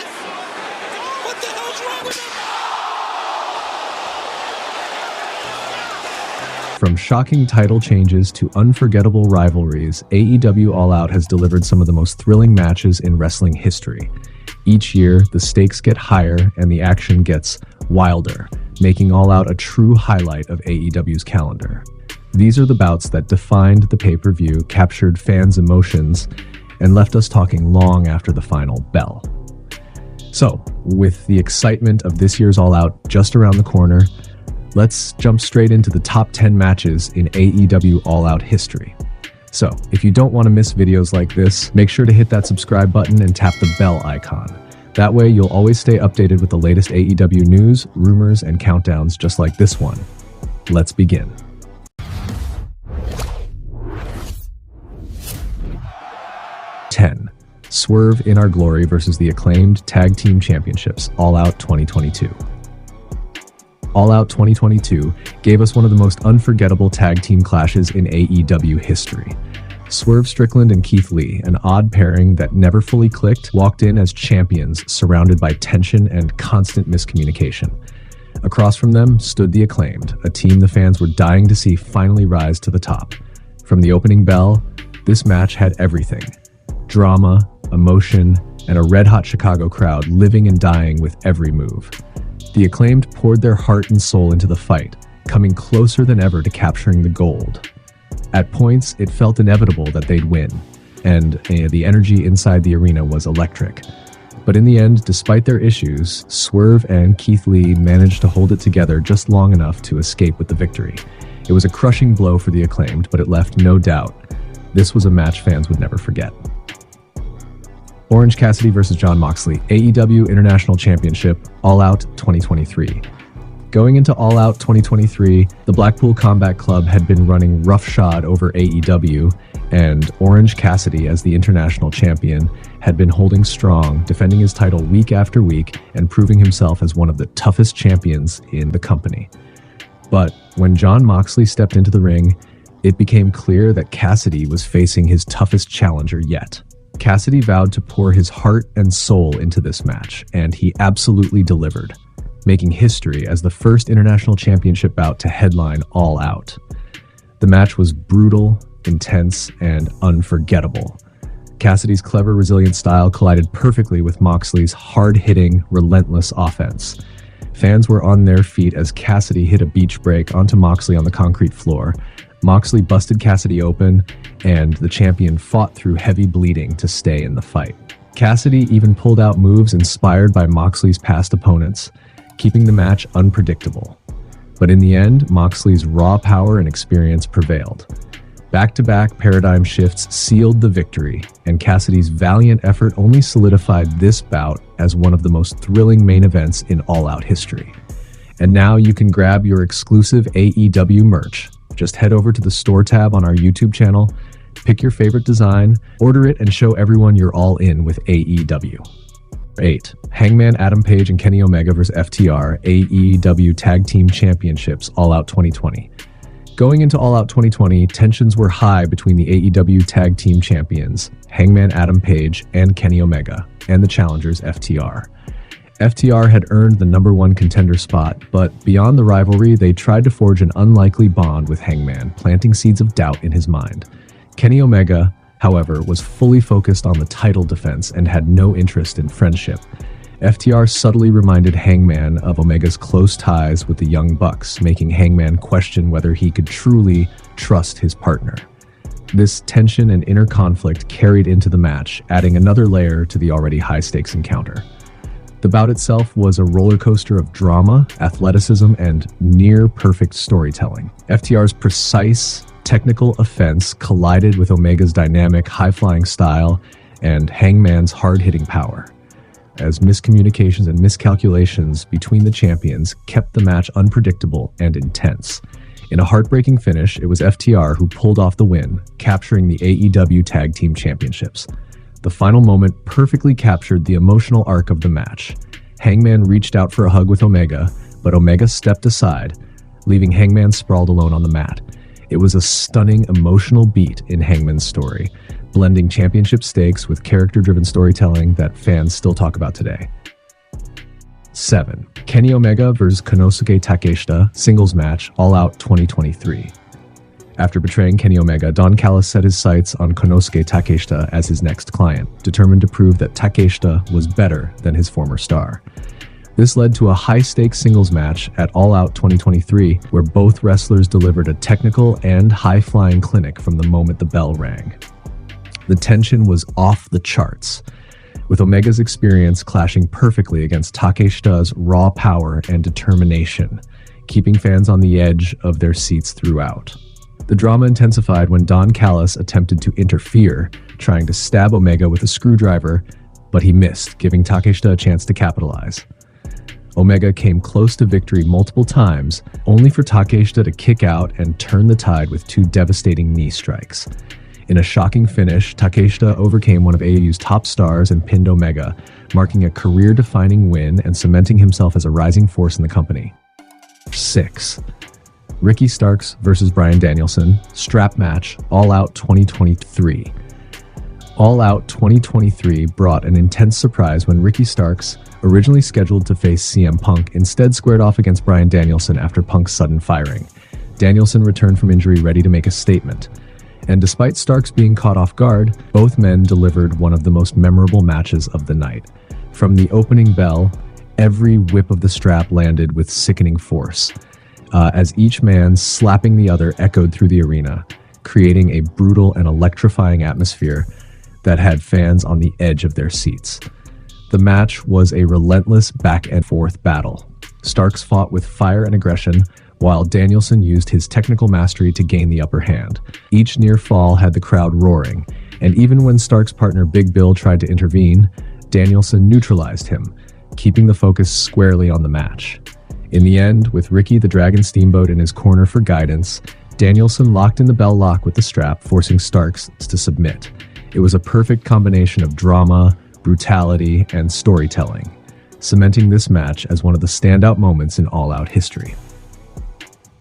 What the hell's wrong with him? From shocking title changes to unforgettable rivalries, AEW All Out has delivered some of the most thrilling matches in wrestling history. Each year, the stakes get higher and the action gets wilder, making All Out a true highlight of AEW's calendar. These are the bouts that defined the pay-per-view, captured fans' emotions, and left us talking long after the final bell. So, with the excitement of this year's All Out just around the corner, let's jump straight into the top 10 matches in AEW All Out history. So, if you don't want to miss videos like this, make sure to hit that subscribe button and tap the bell icon. That way, you'll always stay updated with the latest AEW news, rumors, and countdowns just like this one. Let's begin. 10. Swerve in Our Glory versus the Acclaimed Tag Team Championships, All Out 2022. All Out 2022 gave us one of the most unforgettable tag team clashes in AEW history. Swerve Strickland and Keith Lee, an odd pairing that never fully clicked, walked in as champions surrounded by tension and constant miscommunication. Across from them stood the Acclaimed, a team the fans were dying to see finally rise to the top. From the opening bell, this match had everything: drama, emotion, and a red-hot Chicago crowd living and dying with every move. The Acclaimed poured their heart and soul into the fight, coming closer than ever to capturing the gold. At points, it felt inevitable that they'd win, and the energy inside the arena was electric. But in the end, despite their issues, Swerve and Keith Lee managed to hold it together just long enough to escape with the victory. It was a crushing blow for the Acclaimed, but it left no doubt. This was a match fans would never forget. Orange Cassidy versus Jon Moxley, AEW International Championship, All Out 2023. Going into All Out 2023, the Blackpool Combat Club had been running roughshod over AEW, and Orange Cassidy, as the international champion, had been holding strong, defending his title week after week, and proving himself as one of the toughest champions in the company. But when Jon Moxley stepped into the ring, it became clear that Cassidy was facing his toughest challenger yet. Cassidy vowed to pour his heart and soul into this match, and he absolutely delivered, making history as the first international championship bout to headline All Out. The match was brutal, intense, and unforgettable. Cassidy's clever, resilient style collided perfectly with Moxley's hard-hitting, relentless offense. Fans were on their feet as Cassidy hit a beach break onto Moxley on the concrete floor. Moxley busted Cassidy open, and the champion fought through heavy bleeding to stay in the fight. Cassidy even pulled out moves inspired by Moxley's past opponents, keeping the match unpredictable. But in the end, Moxley's raw power and experience prevailed. Back-to-back paradigm shifts sealed the victory, and Cassidy's valiant effort only solidified this bout as one of the most thrilling main events in All Out history. And now you can grab your exclusive AEW merch. Just head over to the store tab on our YouTube channel, pick your favorite design, order it, and show everyone you're all in with AEW. 8. Hangman Adam Page and Kenny Omega vs. FTR, AEW Tag Team Championships, All Out 2020. Going into All Out 2020, tensions were high between the AEW Tag Team Champions, Hangman Adam Page and Kenny Omega, and the challengers FTR. FTR had earned the #1 contender spot, but beyond the rivalry, they tried to forge an unlikely bond with Hangman, planting seeds of doubt in his mind. Kenny Omega, however, was fully focused on the title defense and had no interest in friendship. FTR subtly reminded Hangman of Omega's close ties with the Young Bucks, making Hangman question whether he could truly trust his partner. This tension and inner conflict carried into the match, adding another layer to the already high-stakes encounter. The bout itself was a roller coaster of drama, athleticism, and near-perfect storytelling. FTR's precise, technical offense collided with Omega's dynamic, high-flying style and Hangman's hard-hitting power, as miscommunications and miscalculations between the champions kept the match unpredictable and intense. In a heartbreaking finish, it was FTR who pulled off the win, capturing the AEW Tag Team Championships. The final moment perfectly captured the emotional arc of the match. Hangman reached out for a hug with Omega, but Omega stepped aside, leaving Hangman sprawled alone on the mat. It was a stunning, emotional beat in Hangman's story, blending championship stakes with character-driven storytelling that fans still talk about today. 7. Kenny Omega vs. Konosuke Takeshita singles match, All Out 2023. After betraying Kenny Omega, Don Callis set his sights on Konosuke Takeshita as his next client, determined to prove that Takeshita was better than his former star. This led to a high-stakes singles match at All Out 2023, where both wrestlers delivered a technical and high-flying clinic from the moment the bell rang. The tension was off the charts, with Omega's experience clashing perfectly against Takeshita's raw power and determination, keeping fans on the edge of their seats throughout. The drama intensified when Don Callis attempted to interfere, trying to stab Omega with a screwdriver, but he missed, giving Takeshita a chance to capitalize. Omega came close to victory multiple times, only for Takeshita to kick out and turn the tide with 2 devastating knee strikes. In a shocking finish, Takeshita overcame one of AEW's top stars and pinned Omega, marking a career-defining win and cementing himself as a rising force in the company. 6. Ricky Starks vs. Bryan Danielson, strap match, All Out 2023. All Out 2023 brought an intense surprise when Ricky Starks, originally scheduled to face CM Punk, instead squared off against Bryan Danielson after Punk's sudden firing. Danielson returned from injury ready to make a statement. And despite Starks being caught off guard, both men delivered one of the most memorable matches of the night. From the opening bell, every whip of the strap landed with sickening force, as each man slapping the other echoed through the arena, creating a brutal and electrifying atmosphere that had fans on the edge of their seats. The match was a relentless back-and-forth battle. Starks fought with fire and aggression, while Danielson used his technical mastery to gain the upper hand. Each near fall had the crowd roaring, and even when Starks' partner Big Bill tried to intervene, Danielson neutralized him, keeping the focus squarely on the match. In the end, with Ricky the Dragon Steamboat in his corner for guidance, Danielson locked in the bell lock with the strap, forcing Starks to submit. It was a perfect combination of drama, brutality, and storytelling, cementing this match as one of the standout moments in All Out history.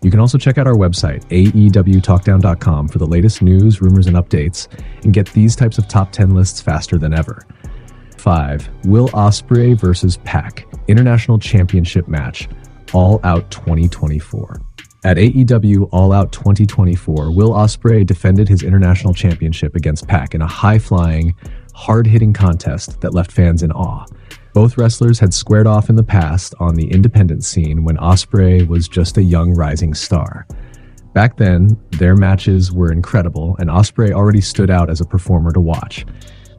You can also check out our website, AEWTalkDown.com, for the latest news, rumors, and updates, and get these types of top 10 lists faster than ever. 5. Will Ospreay vs. Pac, International Championship match, All Out 2024. At AEW All Out 2024, Will Ospreay defended his International Championship against Pac in a high-flying, hard-hitting contest that left fans in awe. Both wrestlers had squared off in the past on the independent scene when Ospreay was just a young rising star. Back then, their matches were incredible, and Ospreay already stood out as a performer to watch.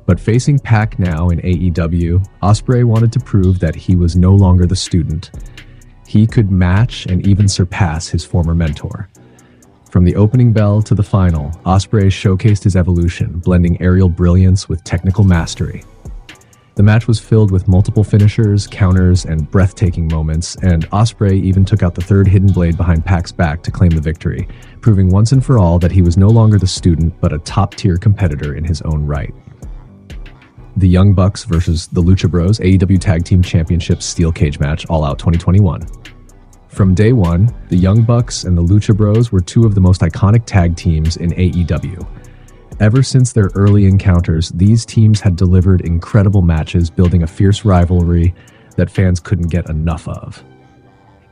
But facing Pac now in AEW, Ospreay wanted to prove that he was no longer the student. He could match and even surpass his former mentor. From the opening bell to the final, Ospreay showcased his evolution, blending aerial brilliance with technical mastery. The match was filled with multiple finishers, counters, and breathtaking moments, and Ospreay even took out the third hidden blade behind Pac's back to claim the victory, proving once and for all that he was no longer the student, but a top-tier competitor in his own right. The Young Bucks versus the Lucha Bros, AEW Tag Team Championship Steel Cage match, All Out 2021. From day one, the Young Bucks and the Lucha Bros were 2 of the most iconic tag teams in AEW. Ever since their early encounters, these teams had delivered incredible matches, building a fierce rivalry that fans couldn't get enough of.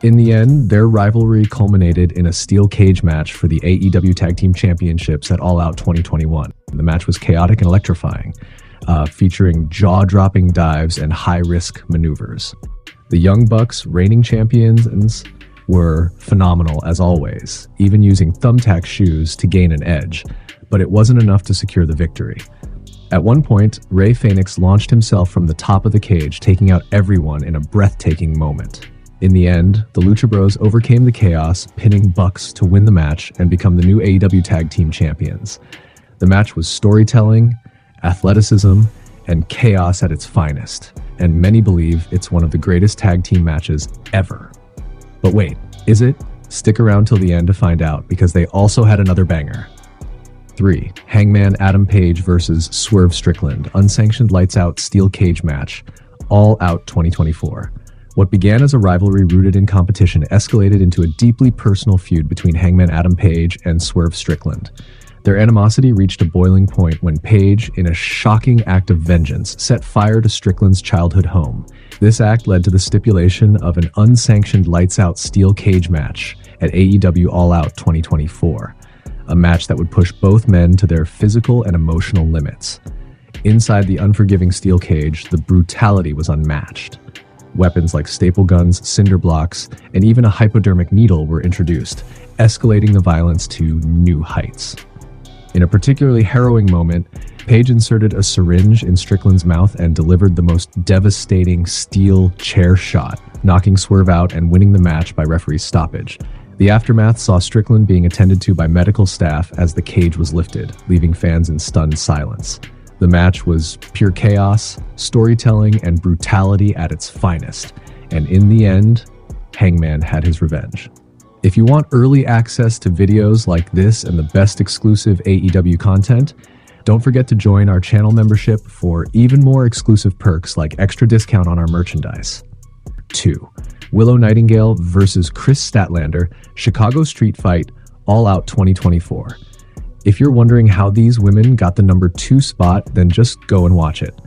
In the end, their rivalry culminated in a steel cage match for the AEW Tag Team Championships at All Out 2021. The match was chaotic and electrifying, featuring jaw-dropping dives and high-risk maneuvers. The Young Bucks, reigning champions, were phenomenal as always, even using thumbtack shoes to gain an edge, but it wasn't enough to secure the victory. At one point, Rey Fenix launched himself from the top of the cage, taking out everyone in a breathtaking moment. In the end, the Lucha Bros overcame the chaos, pinning Bucks to win the match and become the new AEW Tag Team Champions. The match was storytelling, athleticism, and chaos at its finest, and many believe it's one of the greatest tag team matches ever. But wait, is it? Stick around till the end to find out, because they also had another banger. 3. Hangman Adam Page vs. Swerve Strickland, unsanctioned lights-out steel cage match, All Out 2024. What began as a rivalry rooted in competition escalated into a deeply personal feud between Hangman Adam Page and Swerve Strickland. Their animosity reached a boiling point when Paige, in a shocking act of vengeance, set fire to Strickland's childhood home. This act led to the stipulation of an unsanctioned lights-out steel cage match at AEW All Out 2024, a match that would push both men to their physical and emotional limits. Inside the unforgiving steel cage, the brutality was unmatched. Weapons like staple guns, cinder blocks, and even a hypodermic needle were introduced, escalating the violence to new heights. In a particularly harrowing moment, Paige inserted a syringe in Strickland's mouth and delivered the most devastating steel chair shot, knocking Swerve out and winning the match by referee's stoppage. The aftermath saw Strickland being attended to by medical staff as the cage was lifted, leaving fans in stunned silence. The match was pure chaos, storytelling, and brutality at its finest, and in the end, Hangman had his revenge. If you want early access to videos like this and the best exclusive AEW content, don't forget to join our channel membership for even more exclusive perks like extra discount on our merchandise. 2. Willow Nightingale versus Kris Statlander, Chicago Street Fight, All Out 2024. If you're wondering how these women got the number 2 spot, then just go and watch it.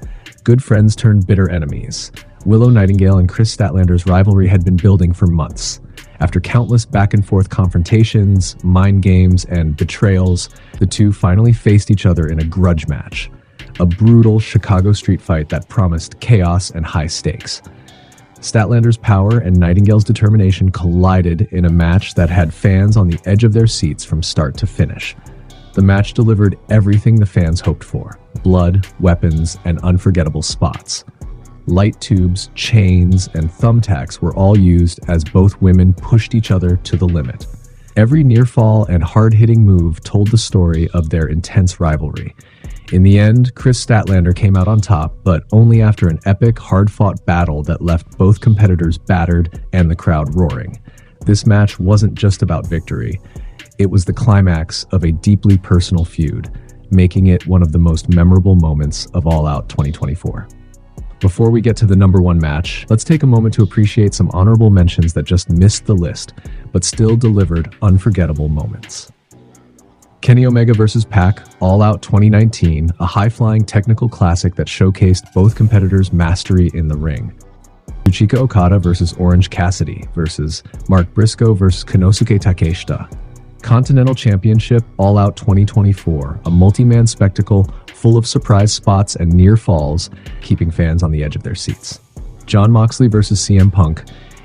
Good friends turned bitter enemies. Willow Nightingale and Kris Statlander's rivalry had been building for months. After countless back-and-forth confrontations, mind games, and betrayals, the two finally faced each other in a grudge match. A brutal Chicago street fight that promised chaos and high stakes. Statlander's power and Nightingale's determination collided in a match that had fans on the edge of their seats from start to finish. The match delivered everything the fans hoped for: blood, weapons, and unforgettable spots. Light tubes, chains, and thumbtacks were all used as both women pushed each other to the limit. Every near-fall and hard-hitting move told the story of their intense rivalry. In the end, Kris Statlander came out on top, but only after an epic, hard-fought battle that left both competitors battered and the crowd roaring. This match wasn't just about victory. It was the climax of a deeply personal feud, making it one of the most memorable moments of All Out 2024. Before we get to the number 1 match, let's take a moment to appreciate some honorable mentions that just missed the list, but still delivered unforgettable moments. Kenny Omega vs. Pac, All Out 2019, a high-flying technical classic that showcased both competitors' mastery in the ring. Yuchika Okada vs. Orange Cassidy vs. Mark Briscoe vs. Konosuke Takeshita. Continental Championship, All Out 2024, a multi-man spectacle full of surprise spots and near falls, keeping fans on the edge of their seats. Jon Moxley vs. CM Punk,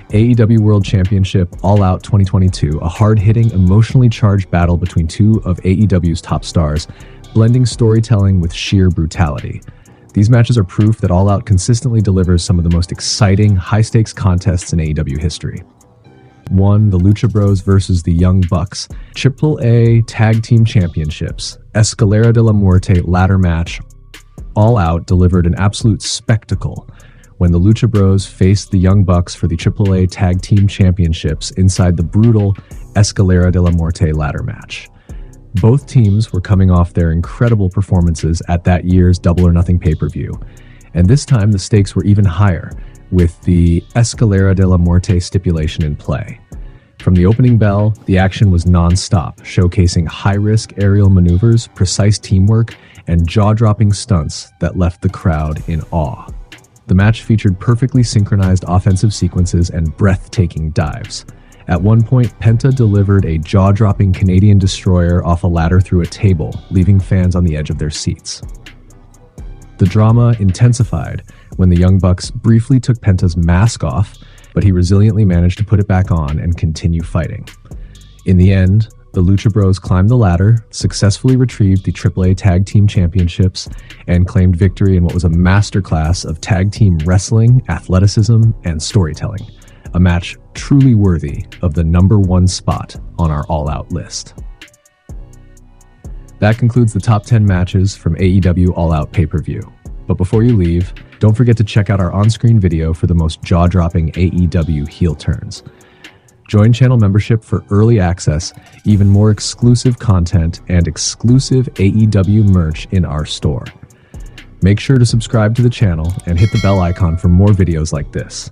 AEW World Championship, All Out 2022, a hard-hitting, emotionally charged battle between two of AEW's top stars, blending storytelling with sheer brutality. These matches are proof that All Out consistently delivers some of the most exciting, high-stakes contests in AEW history. 1. The Lucha Bros versus the Young Bucks, AAA Tag Team Championships, Escalera de la Muerte ladder match. All Out delivered an absolute spectacle when the Lucha Bros faced the Young Bucks for the AAA Tag Team Championships inside the brutal Escalera de la Muerte ladder match. Both teams were coming off their incredible performances at that year's Double or Nothing pay-per-view, and this time the stakes were even higher, with the Escalera de la Muerte stipulation in play. From the opening bell, the action was non-stop, showcasing high-risk aerial maneuvers, precise teamwork, and jaw-dropping stunts that left the crowd in awe. The match featured perfectly synchronized offensive sequences and breathtaking dives. At one point, Penta delivered a jaw-dropping Canadian destroyer off a ladder through a table, leaving fans on the edge of their seats. The drama intensified when the Young Bucks briefly took Penta's mask off, but he resiliently managed to put it back on and continue fighting. In the end, the Lucha Bros climbed the ladder, successfully retrieved the AAA Tag Team Championships, and claimed victory in what was a masterclass of tag team wrestling, athleticism, and storytelling. A match truly worthy of the number 1 spot on our All Out list. That concludes the top 10 matches from AEW All Out pay-per-view. But before you leave, don't forget to check out our on-screen video for the most jaw-dropping AEW heel turns. Join channel membership for early access, even more exclusive content, and exclusive AEW merch in our store. Make sure to subscribe to the channel and hit the bell icon for more videos like this.